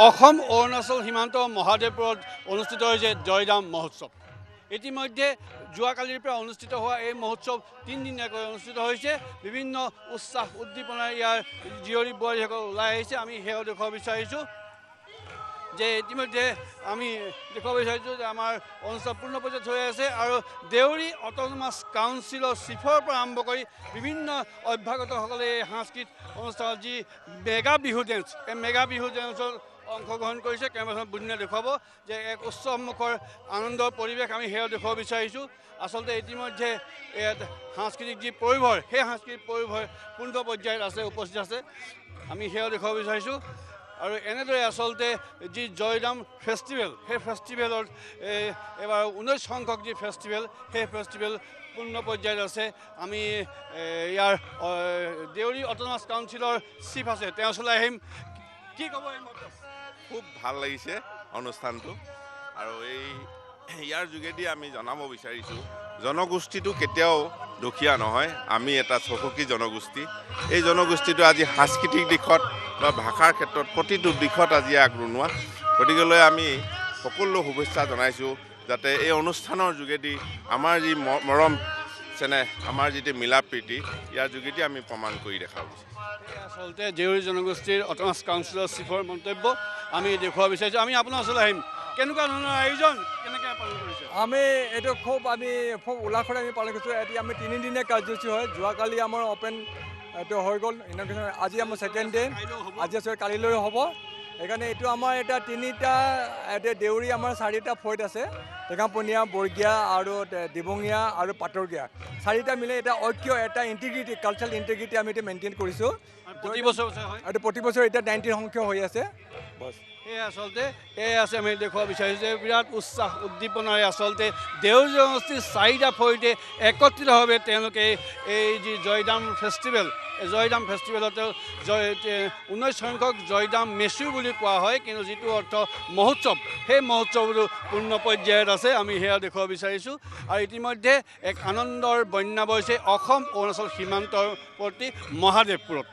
অসম অৰুণাচল সীমান্ত মহাদেৱপুৰত অনুষ্ঠিত হৈছে জয়দাম মহোৎসৱ। ইতিমধ্যে যোৱাকালিৰ পৰা অনুষ্ঠিত হোৱা এই মহোৎসৱ 3 দিনীয়াকৈ অনুষ্ঠিত হৈছে। বিভিন্ন উৎসাহ উদ্দীপনাৰে ইয়াৰ জীয়ৰী বোৱাৰীসকল ওলাই আহিছে। আমি সেয়াও দেখুৱাব বিচাৰিছোঁ যে ইতিমধ্যে আমি দেখুৱাব বিচাৰিছোঁ যে আমাৰ অনুষ্ঠান পূৰ্ণ পৰ্যায়ত হৈ আছে আৰু দেউৰী অট'নমাছ কাউন্সিলৰ চিফৰ পৰা আৰম্ভ কৰি বিভিন্ন অভ্যাগতসকলে এই সাংস্কৃতিক অনুষ্ঠানত যি মেগা বিহু ডেন্স, এই মেগা বিহু ডেন্সত অংশগ্ৰহণ কৰিছে। কেমেৰাখন বুনিয়া দেখুৱাব যে এক উৎসৱমুখৰ আনন্দৰ পৰিৱেশ আমি সেয়াও দেখুৱাব বিচাৰিছোঁ। আচলতে ইতিমধ্যে ইয়াত সাংস্কৃতিক যি পৰিভৰ, সেই সাংস্কৃতিক পৰিভৰ পূৰ্ণ পৰ্যায়ত আছে, উপস্থিত আছে। আমি সেয়াও দেখুৱাব বিচাৰিছোঁ। আৰু এনেদৰে আচলতে যি জয়দাম ফেষ্টিভেল, সেই ফেষ্টিভেলত এবাৰ 19 সংখ্যক যি ফেষ্টিভেল, সেই ফেষ্টিভেল পূৰ্ণ পৰ্যায়ত আছে। আমি ইয়াৰ দেউৰী অট'নমাছ কাউন্সিলৰ চিফ আছে, তেওঁ ওচৰলৈ আহিম। কি ক'ব? খুব ভাল লাগিছে অনুষ্ঠানটো আৰু ইয়াৰ যোগেদি আমি জনাব বিচাৰিছোঁ জনগোষ্ঠীটো কেতিয়াও দুখীয়া নহয়। আমি এটা চহকী জনগোষ্ঠী। এই জনগোষ্ঠীটো আজি সাংস্কৃতিক দিশত বা ভাষাৰ ক্ষেত্ৰত প্ৰতিটো দিশত আজি আগৰণুৱা। গতিকেলৈ আমি সকলো শুভেচ্ছা জনাইছোঁ যাতে এই অনুষ্ঠানৰ যোগেদি আমাৰ যি মৰম চেনেহ, আমাৰ যিটো মিলা প্ৰীতি, ইয়াৰ যোগেদি আমি প্ৰমাণ কৰি দেখাব বিচাৰিছোঁ। আচলতে দেউৰী জনগোষ্ঠীৰ অট'নমাছ কাউন্সিলৰ চিফৰ মন্তব্য আমি দেখুৱাব বিচাৰিছোঁ। আমি আপোনাৰ ওচৰলৈ আহিম। কেনেকুৱা ধৰণৰ আয়োজন, কেনেকৈ পালন কৰিছে? আমি এইটো খুব উল্লাসেৰে আমি পালন কৰিছোঁ। এতিয়া আমি 3 দিনীয়া কাৰ্যসূচী হয়। যোৱাকালি আমাৰ অপেন এইটো হৈ গ'ল ইনগ্ৰেশ্যন, আজি আমাৰ ছেকেণ্ড ডে, আজি আছে কালিলৈ হ'ব। সেইকাৰণে এইটো আমাৰ এটা 3টা এতিয়া দেউৰী আমাৰ 4টা ফৈদ আছে, টেঙাপনীয়া, বৰগীয়া আৰু দিবঙীয়া আৰু পাতৰগীয়া। 4টা মিলি এটা ঐক্য, এটা ইণ্টিগ্ৰিটি, কালচাৰেল ইণ্টিগ্ৰিটি আমি এতিয়া মেইনটেইন কৰিছোঁ। প্ৰতি বছৰ হয় এইটো প্ৰতি বছৰ এতিয়া 19 সংখ্যক হৈ আছে। বছ সেয়ে আচলতে আছে আমি দেখুৱাব বিচাৰিছোঁ যে বিৰাট উৎসাহ উদ্দীপনাৰে আচলতে দেউৰী জনগোষ্ঠীৰ 4টা ফৈদে একত্ৰিতভাৱে তেওঁলোকে এই যি জয়দাম ফেষ্টিভেল, এই জয়দাম ফেষ্টিভেলতে 19 সংখ্যক জয়দাম মেচু বুলি কোৱা হয়, কিন্তু যিটো অৰ্থ মহোৎসৱ, সেই মহোৎসৱটো পূৰ্ণ পৰ্যায়ত আছে। আমি সেয়া দেখুৱাব বিচাৰিছোঁ। আৰু ইতিমধ্যে এক আনন্দৰ বন্যা বৈছে অসম অৰুণাচল সীমান্তৰ প্ৰতি মহাদেৱপুৰত।